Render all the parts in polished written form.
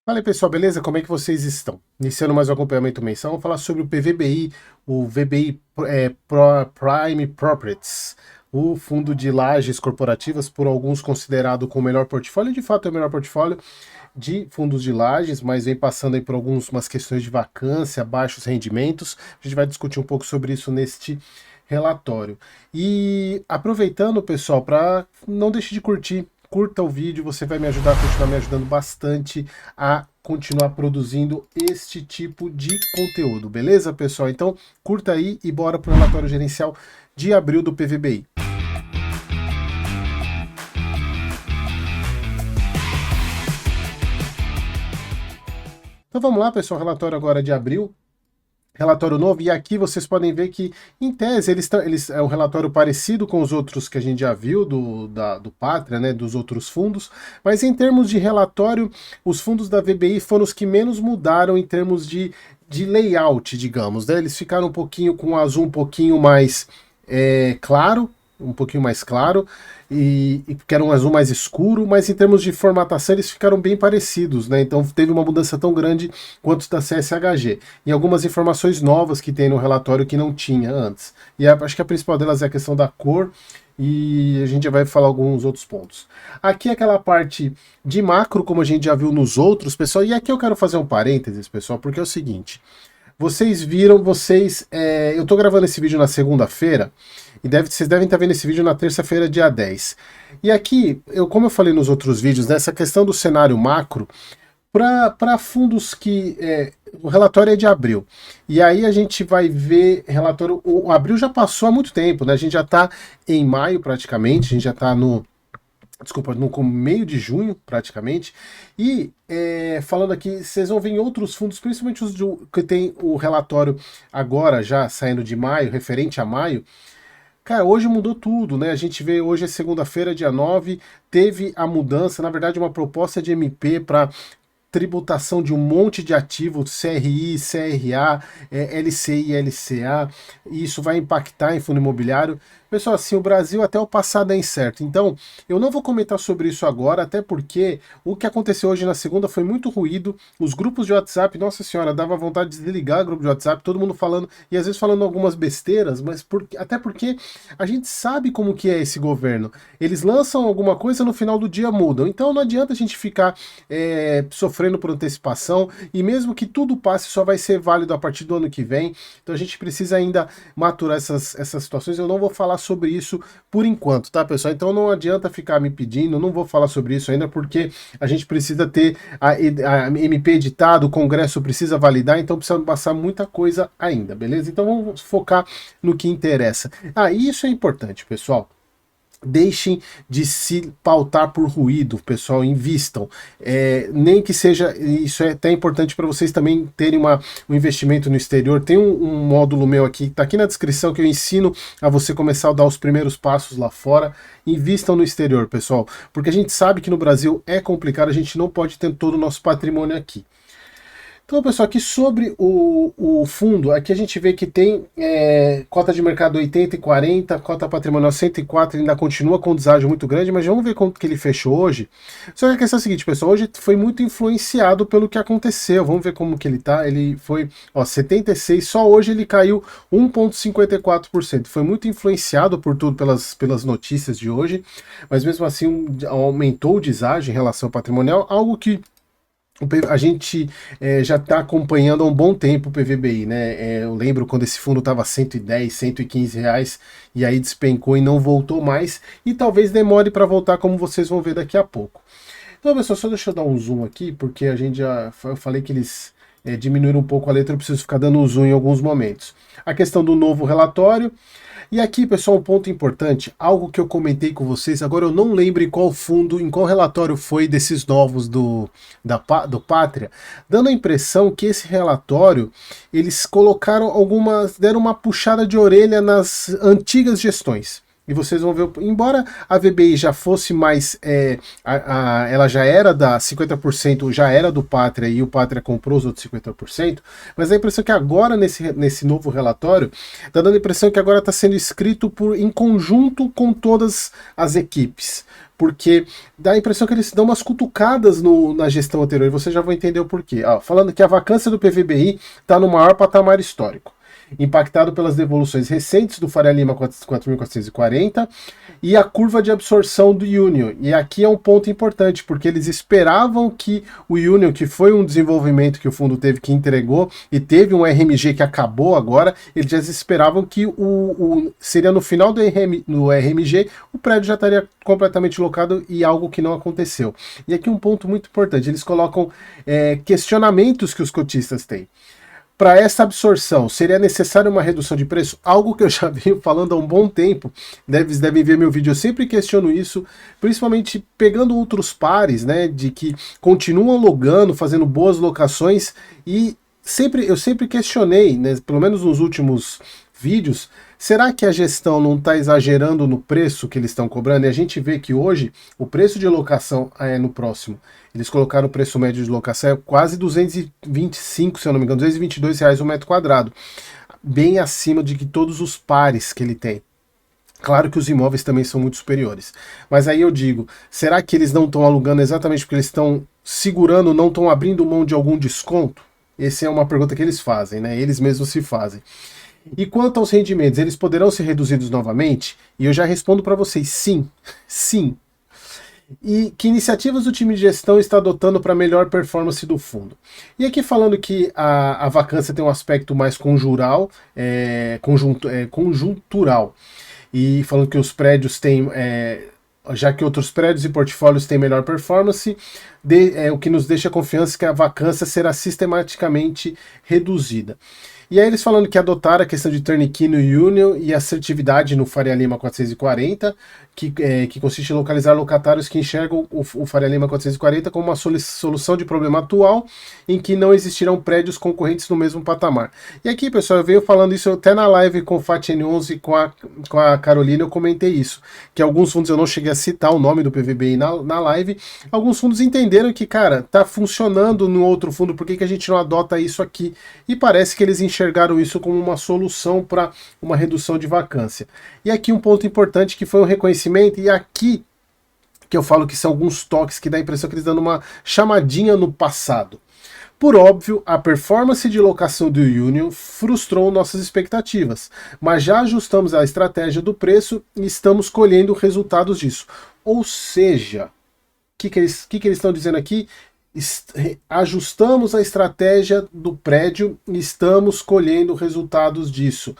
Fala aí, pessoal, beleza? Como é que vocês estão? Iniciando mais um acompanhamento mensal, vamos falar sobre o PVBI, o VBI Prime Properties, o fundo de lajes corporativas, por alguns considerado como o melhor portfólio, de fato é o melhor portfólio de fundos de lajes, mas vem passando aí por algumas questões de vacância, baixos rendimentos. A gente vai discutir um pouco sobre isso neste relatório. E aproveitando, pessoal, para não deixe de curtir, curta o vídeo, você vai me ajudar a continuar me ajudando bastante a continuar produzindo este tipo de conteúdo, beleza, pessoal? Então, curta aí e bora pro relatório gerencial de abril do PVBI. Então vamos lá, pessoal, relatório agora de abril. Relatório novo, e aqui vocês podem ver que, em tese, é um relatório parecido com os outros que a gente já viu do Pátria, né, dos outros fundos, mas em termos de relatório, os fundos da VBI foram os que menos mudaram em termos de layout, digamos, né? Eles ficaram um pouquinho com o azul um pouquinho mais claro, um pouquinho mais claro, e que era um azul mais escuro, mas em termos de formatação eles ficaram bem parecidos, né? Então teve uma mudança tão grande quanto os da CSHG. E algumas informações novas que tem no relatório que não tinha antes. E acho que a principal delas é a questão da cor, e a gente já vai falar alguns outros pontos. Aqui é aquela parte de macro, como a gente já viu nos outros, pessoal, e aqui eu quero fazer um parênteses, pessoal, porque é o seguinte. Vocês viram, eu tô gravando esse vídeo na segunda-feira, e vocês devem estar vendo esse vídeo na terça-feira, dia 10. E aqui, como eu falei nos outros vídeos, nessa questão do cenário macro, para fundos que. O relatório é de abril. E aí a gente vai ver relatório. O abril já passou há muito tempo, né? A gente já está em maio praticamente, a gente já está no meio de junho, praticamente. E falando aqui, vocês vão ver em outros fundos, principalmente os que tem o relatório agora já saindo de maio, referente a maio. Cara, hoje mudou tudo, né? A gente vê hoje é segunda-feira, dia 9, teve a mudança, na verdade, uma proposta de MP para tributação de um monte de ativos, CRI, CRA, LCI, LCA, e isso vai impactar em fundo imobiliário. Pessoal, assim, o Brasil até o passado é incerto, então eu não vou comentar sobre isso agora, até porque o que aconteceu hoje na segunda foi muito ruído, os grupos de WhatsApp, nossa senhora, dava vontade de desligar o grupo de WhatsApp, todo mundo falando, e às vezes falando algumas besteiras, mas até porque a gente sabe como que é esse governo, eles lançam alguma coisa, no final do dia mudam, então não adianta a gente ficar sofrendo por antecipação, e mesmo que tudo passe, só vai ser válido a partir do ano que vem, então a gente precisa ainda maturar essas situações. Eu não vou falar sobre isso por enquanto, tá, pessoal? Então não adianta ficar me pedindo, não vou falar sobre isso ainda, porque a gente precisa ter a MP editado, o Congresso precisa validar, então precisa passar muita coisa ainda, beleza? Então vamos focar no que interessa. Isso é importante, pessoal. Deixem de se pautar por ruído, pessoal, invistam. Nem que seja, isso é até importante para vocês também terem um investimento no exterior. Tem um módulo meu aqui, tá aqui na descrição, que eu ensino a você começar a dar os primeiros passos lá fora. Invistam no exterior, pessoal, porque a gente sabe que no Brasil é complicado, a gente não pode ter todo o nosso patrimônio aqui. Então, pessoal, aqui sobre o fundo, aqui a gente vê que tem cota de mercado 80 e 40, cota patrimonial 104, ainda continua com deságio muito grande, mas vamos ver quanto que ele fechou hoje. Só que a questão é a seguinte, pessoal, hoje foi muito influenciado pelo que aconteceu, vamos ver como que ele tá, ele foi, 76, só hoje ele caiu 1,54%, foi muito influenciado por tudo, pelas notícias de hoje, mas mesmo assim aumentou o deságio em relação ao patrimonial, algo que a gente já está acompanhando há um bom tempo o PVBI, né? Eu lembro quando esse fundo estava 110, 115 reais e aí despencou e não voltou mais, e talvez demore para voltar, como vocês vão ver daqui a pouco. Então, pessoal, só deixa eu dar um zoom aqui, porque eu falei que eles diminuíram um pouco a letra, eu preciso ficar dando um zoom em alguns momentos. A questão do novo relatório. E aqui, pessoal, um ponto importante, algo que eu comentei com vocês, agora eu não lembro em qual fundo, em qual relatório foi desses novos do Pátria, dando a impressão que esse relatório, eles deram uma puxada de orelha nas antigas gestões. E vocês vão ver, embora a VBI já fosse mais, ela já era da 50%, já era do Pátria e o Pátria comprou os outros 50%, mas a impressão é que agora nesse novo relatório, está dando a impressão que agora está sendo escrito em conjunto com todas as equipes. porque dá a impressão que eles dão umas cutucadas na gestão anterior, e você já vai entender o porquê. Falando que a vacância do PVBI está no maior patamar histórico, impactado pelas devoluções recentes do Faria Lima 4.440 e a curva de absorção do Union. E aqui é um ponto importante, porque eles esperavam que o Union, que foi um desenvolvimento que o fundo teve, que entregou, e teve um RMG que acabou agora, eles já esperavam que seria no final do RMG, o prédio já estaria completamente locado, e algo que não aconteceu. E aqui um ponto muito importante, eles colocam questionamentos que os cotistas têm. Para essa absorção, seria necessário uma redução de preço? Algo que eu já venho falando há um bom tempo. Devem ver meu vídeo, eu sempre questiono isso, principalmente pegando outros pares, né, de que continuam logando, fazendo boas locações, e eu sempre questionei, né, pelo menos nos últimos vídeos, será que a gestão não está exagerando no preço que eles estão cobrando? E a gente vê que hoje o preço de locação no próximo, eles colocaram o preço médio de locação quase 225, se eu não me engano, R$222 o metro quadrado, bem acima de que todos os pares que ele tem. Claro que os imóveis também são muito superiores. Mas aí eu digo, será que eles não estão alugando exatamente porque eles estão segurando, não estão abrindo mão de algum desconto? Essa é uma pergunta que eles fazem, né? Eles mesmos se fazem. E quanto aos rendimentos, eles poderão ser reduzidos novamente? E eu já respondo para vocês, sim, sim. E que iniciativas o time de gestão está adotando para melhor performance do fundo? E aqui falando que a vacância tem um aspecto mais conjuntural, e falando que os prédios têm, já que outros prédios e portfólios têm melhor performance, o que nos deixa confiança que a vacância será sistematicamente reduzida. E aí eles falando que adotaram a questão de turnkey no Union e assertividade no Faria Lima 440, que consiste em localizar locatários que enxergam o Faria Lima 440 como uma solução de problema atual em que não existirão prédios concorrentes no mesmo patamar. E aqui, pessoal, eu venho falando isso até na live com o FATN11 e com a Carolina, eu comentei isso, que alguns fundos, eu não cheguei a citar o nome do PVBI na live, alguns fundos entenderam que, cara, tá funcionando no outro fundo, por que a gente não adota isso aqui? E parece que eles enxergaram isso como uma solução para uma redução de vacância. E aqui um ponto importante que foi um reconhecimento, e aqui que eu falo que são alguns toques que dá a impressão que eles dão uma chamadinha no passado. Por óbvio, a performance de locação do Union frustrou nossas expectativas, mas já ajustamos a estratégia do preço e estamos colhendo resultados disso. Ou seja, o que eles estão dizendo aqui? Ajustamos a estratégia do prédio e estamos colhendo resultados disso.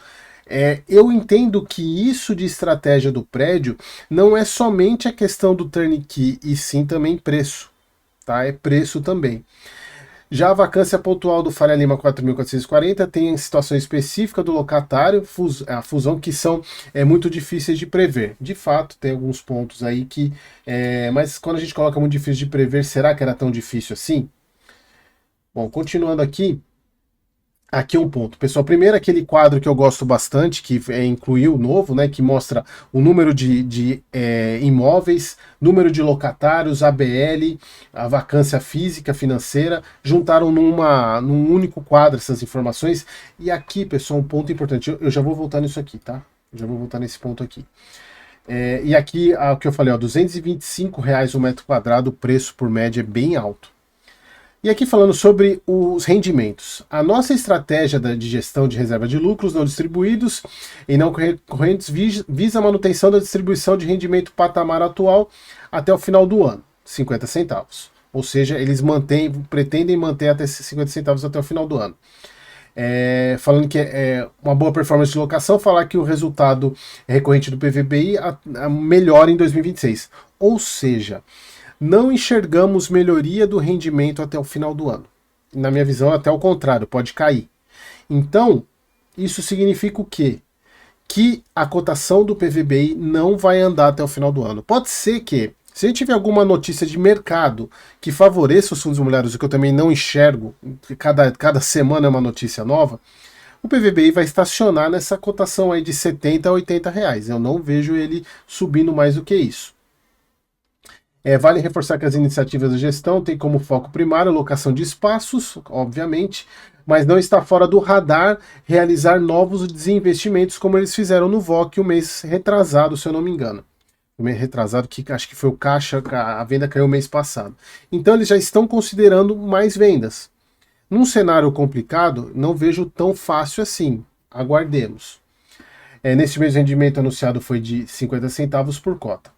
Eu entendo que isso de estratégia do prédio não é somente a questão do turnkey, e sim também preço, tá? É preço também. Já a vacância pontual do Faria Lima 4.440 tem situação específica do locatário, a fusão, que são muito difíceis de prever. De fato, tem alguns pontos aí que... mas quando a gente coloca muito difícil de prever, será que era tão difícil assim? Bom, continuando aqui, aqui é um ponto. Pessoal, primeiro aquele quadro que eu gosto bastante, que incluiu o novo, né, que mostra o número de imóveis, número de locatários, ABL, a vacância física, financeira, juntaram num único quadro essas informações. E aqui, pessoal, um ponto importante, eu já vou voltar nisso aqui, tá? Eu já vou voltar nesse ponto aqui. E aqui, o que eu falei, ó, R$225 o metro quadrado, o preço por média é bem alto. E aqui falando sobre os rendimentos. A nossa estratégia de gestão de reserva de lucros não distribuídos e não correntes visa a manutenção da distribuição de rendimento patamar atual até o final do ano, 50 centavos. Ou seja, eles pretendem manter até 50 centavos até o final do ano. Falando que é uma boa performance de locação, falar que o resultado recorrente do PVBI melhora em 2026. Ou seja, não enxergamos melhoria do rendimento até o final do ano. Na minha visão, até o contrário, pode cair. Então, isso significa o quê? Que a cotação do PVBI não vai andar até o final do ano. Pode ser que, se a gente tiver alguma notícia de mercado que favoreça os fundos imobiliários, o que eu também não enxergo, cada semana é uma notícia nova, o PVBI vai estacionar nessa cotação aí de 70 a 80 reais. Eu não vejo ele subindo mais do que isso. Vale reforçar que as iniciativas da gestão têm como foco primário a locação de espaços, obviamente, mas não está fora do radar realizar novos desinvestimentos como eles fizeram no VOC o mês retrasado, se eu não me engano. mês retrasado, que acho que foi o caixa, a venda caiu mês passado. Então eles já estão considerando mais vendas. Num cenário complicado, não vejo tão fácil assim. Aguardemos. Nesse mês o rendimento anunciado foi de 50 centavos por cota.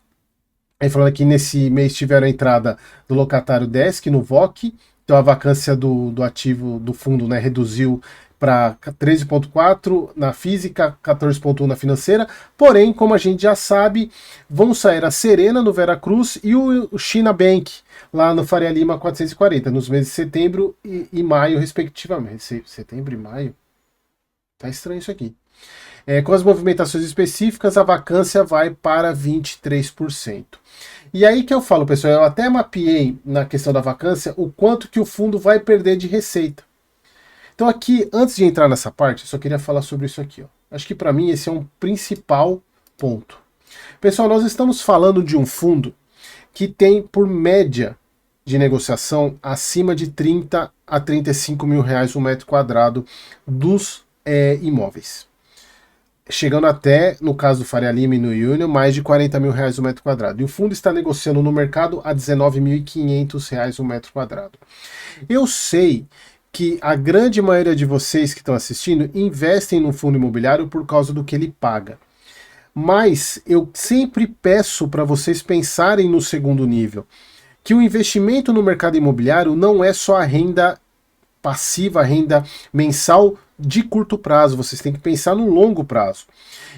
Aí falando aqui, nesse mês tiveram a entrada do locatário Desk no VOC, então a vacância do ativo do fundo, né, reduziu para 13,4 na física, 14,1 na financeira. Porém, como a gente já sabe, vão sair a Serena no Veracruz e o China Bank lá no Faria Lima 440, nos meses de setembro e maio, respectivamente. Setembro e maio? Tá estranho isso aqui. Com as movimentações específicas, a vacância vai para 23%. E aí que eu falo, pessoal, eu até mapeei na questão da vacância o quanto que o fundo vai perder de receita. Então aqui, antes de entrar nessa parte, eu só queria falar sobre isso aqui. Ó. Acho que para mim esse é um principal ponto. Pessoal, nós estamos falando de um fundo que tem por média de negociação acima de 30 a 35 mil reais o metro quadrado dos imóveis. Chegando até, no caso do Faria Lima e no Union, mais de 40 mil reais o metro quadrado. E o fundo está negociando no mercado a 19.500 reais o metro quadrado. Eu sei que a grande maioria de vocês que estão assistindo investem no fundo imobiliário por causa do que ele paga. Mas eu sempre peço para vocês pensarem no segundo nível, que o investimento no mercado imobiliário não é só a renda passiva, a renda mensal de curto prazo, vocês têm que pensar no longo prazo.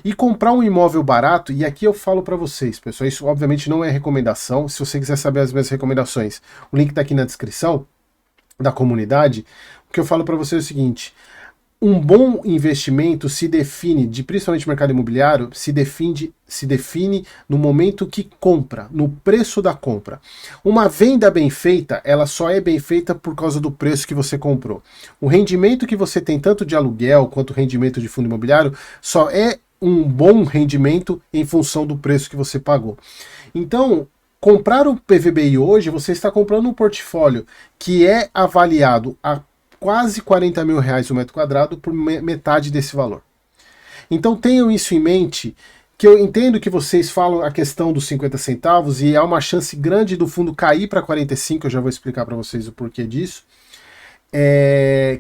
E comprar um imóvel barato, e aqui eu falo para vocês, pessoal, isso obviamente não é recomendação, se você quiser saber as minhas recomendações, o link está aqui na descrição da comunidade. O que eu falo para você é o seguinte: um bom investimento se define, principalmente no mercado imobiliário, se define no momento que compra, no preço da compra. Uma venda bem feita, ela só é bem feita por causa do preço que você comprou. O rendimento que você tem, tanto de aluguel quanto rendimento de fundo imobiliário, só é um bom rendimento em função do preço que você pagou. Então, comprar o PVBI hoje, você está comprando um portfólio que é avaliado a quase 40 mil reais o metro quadrado por metade desse valor. Então tenham isso em mente, que eu entendo que vocês falam a questão dos 50 centavos e há uma chance grande do fundo cair para 45, eu já vou explicar para vocês o porquê disso,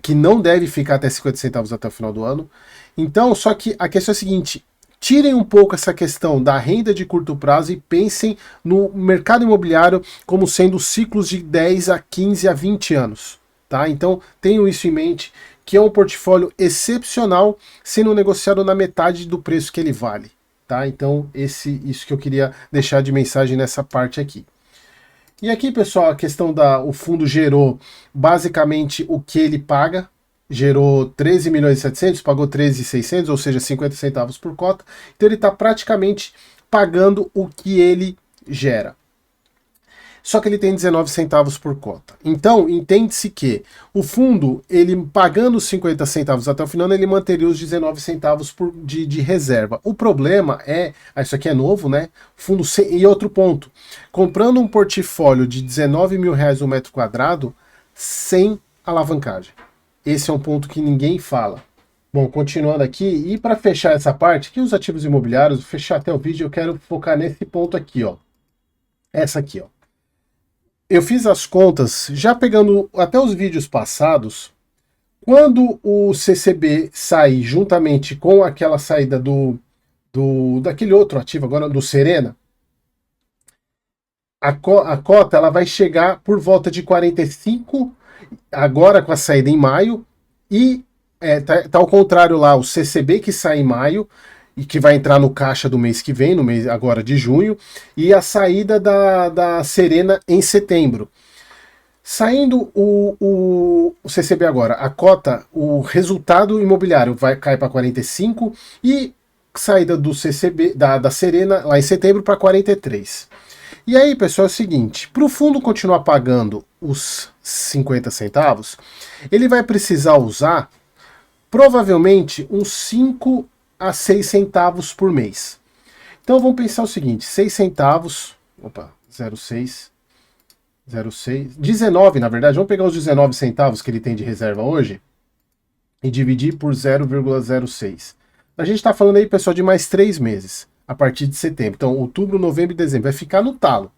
que não deve ficar até 50 centavos até o final do ano. Então, só que a questão é a seguinte: tirem um pouco essa questão da renda de curto prazo e pensem no mercado imobiliário como sendo ciclos de 10 a 15 a 20 anos. Tá? Então tenham isso em mente, que é um portfólio excepcional sendo negociado na metade do preço que ele vale. Tá? Então isso que eu queria deixar de mensagem nessa parte aqui. E aqui, pessoal, a questão o fundo gerou basicamente o que ele paga, gerou 13 milhões e 700, pagou 13.600, ou seja, 50 centavos por cota. Então ele está praticamente pagando o que ele gera. Só que ele tem 19 centavos por cota. Então, entende-se que o fundo, ele pagando 50 centavos até o final, ele manteria os 19 centavos de reserva. O problema é, isso aqui é novo, né? Fundo e outro ponto, comprando um portfólio de 19 mil reais o metro quadrado, sem alavancagem. Esse é um ponto que ninguém fala. Bom, continuando aqui, e para fechar essa parte, que os ativos imobiliários, vou fechar até o vídeo, eu quero focar nesse ponto aqui, ó. Essa aqui, ó. Eu fiz as contas, já pegando até os vídeos passados, quando o CCB sair juntamente com aquela saída daquele outro ativo agora, do Serena, a cota ela vai chegar por volta de 45, agora com a saída em maio, e tá ao contrário lá, o CCB que sai em maio, e que vai entrar no caixa do mês que vem, no mês agora de junho, e a saída da Serena em setembro. Saindo o CCB agora, a cota, o resultado imobiliário vai cair para 45 e saída do CCB, da Serena lá em setembro para 43. E aí, pessoal, é o seguinte, para o fundo continuar pagando os 50 centavos, ele vai precisar usar provavelmente uns 5 a 6 centavos por mês. Então vamos pensar o seguinte, 6 centavos, 0,6, 19 na verdade, vamos pegar os 19 centavos que ele tem de reserva hoje e dividir por 0,06. A gente está falando aí, pessoal, de mais 3 meses. a partir de setembro. Então, outubro, novembro e dezembro vai ficar no talo.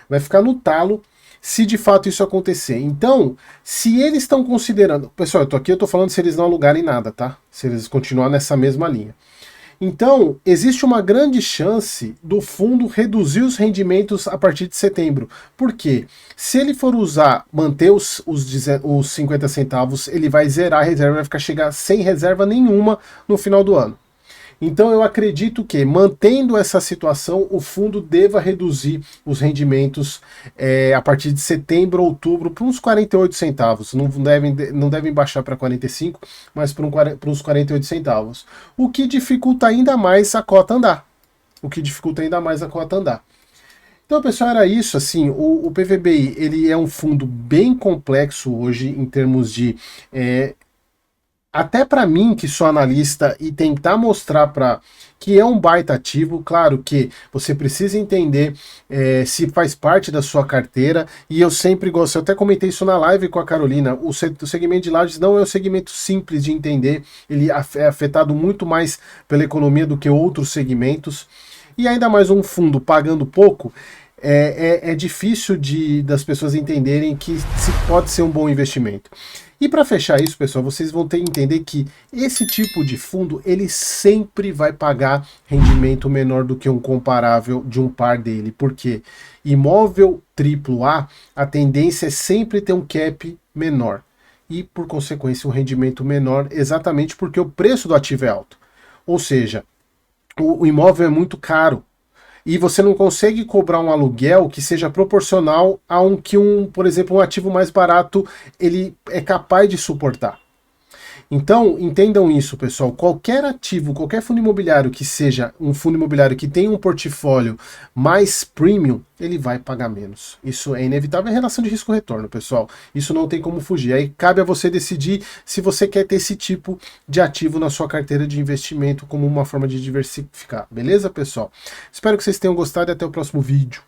Vai ficar no talo se de fato isso acontecer. Então, se eles estão considerando... Pessoal, eu tô falando se eles não alugarem nada, tá? Se eles continuarem nessa mesma linha. Então, existe uma grande chance do fundo reduzir os rendimentos a partir de setembro. Por quê? Se ele for manter os 50 centavos, ele vai zerar a reserva, vai chegar sem reserva nenhuma no final do ano. Então eu acredito que, mantendo essa situação, o fundo deva reduzir os rendimentos a partir de setembro, outubro, para uns 48 centavos. Não devem baixar para 45, mas para uns 48 centavos. O que dificulta ainda mais a cota andar. Então, pessoal, era isso. Assim, o PVBI ele é um fundo bem complexo hoje em termos de... até para mim, que sou analista, e tentar mostrar que é um baita ativo. Claro que você precisa entender se faz parte da sua carteira, e eu sempre gosto, eu até comentei isso na live com a Carolina, o segmento de lajes não é um segmento simples de entender, ele é afetado muito mais pela economia do que outros segmentos, e ainda mais um fundo pagando pouco, é difícil das pessoas entenderem que se pode ser um bom investimento. E para fechar isso, pessoal, vocês vão ter que entender que esse tipo de fundo, ele sempre vai pagar rendimento menor do que um comparável de um par dele. Por quê? Imóvel AAA, a tendência é sempre ter um cap menor. E, por consequência, um rendimento menor, exatamente porque o preço do ativo é alto. Ou seja, o imóvel é muito caro. E você não consegue cobrar um aluguel que seja proporcional a por exemplo, um ativo mais barato ele é capaz de suportar. Então, entendam isso, pessoal. Qualquer ativo, qualquer fundo imobiliário que seja um fundo imobiliário que tenha um portfólio mais premium, ele vai pagar menos. Isso é inevitável, é relação de risco-retorno, pessoal. Isso não tem como fugir. Aí cabe a você decidir se você quer ter esse tipo de ativo na sua carteira de investimento como uma forma de diversificar. Beleza, pessoal? Espero que vocês tenham gostado e até o próximo vídeo.